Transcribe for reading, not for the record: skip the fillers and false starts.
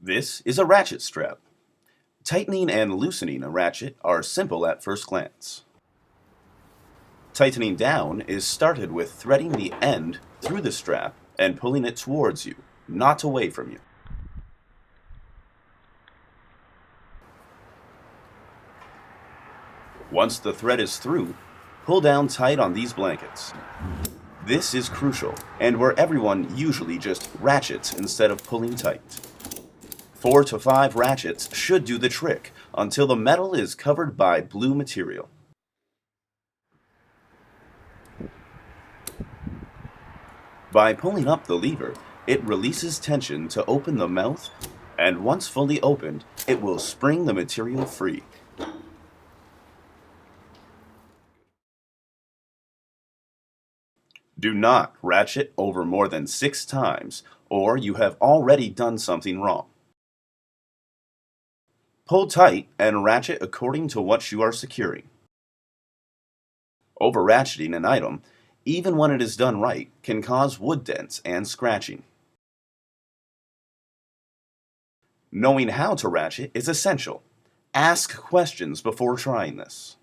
This is a ratchet strap. Tightening and loosening a ratchet are simple at first glance. Tightening down is started with threading the end through the strap and pulling it towards you, not away from you. Once the thread is through, pull down tight on these blankets. This is crucial, and where everyone usually just ratchets instead of pulling tight. 4 to 5 ratchets should do the trick until the metal is covered by blue material. By pulling up the lever, it releases tension to open the mouth, and once fully opened, it will spring the material free. Do not ratchet over more than 6 times, or you have already done something wrong. Pull tight and ratchet according to what you are securing. Over-ratcheting an item, even when it is done right, can cause wood dents and scratching. Knowing how to ratchet is essential. Ask questions before trying this.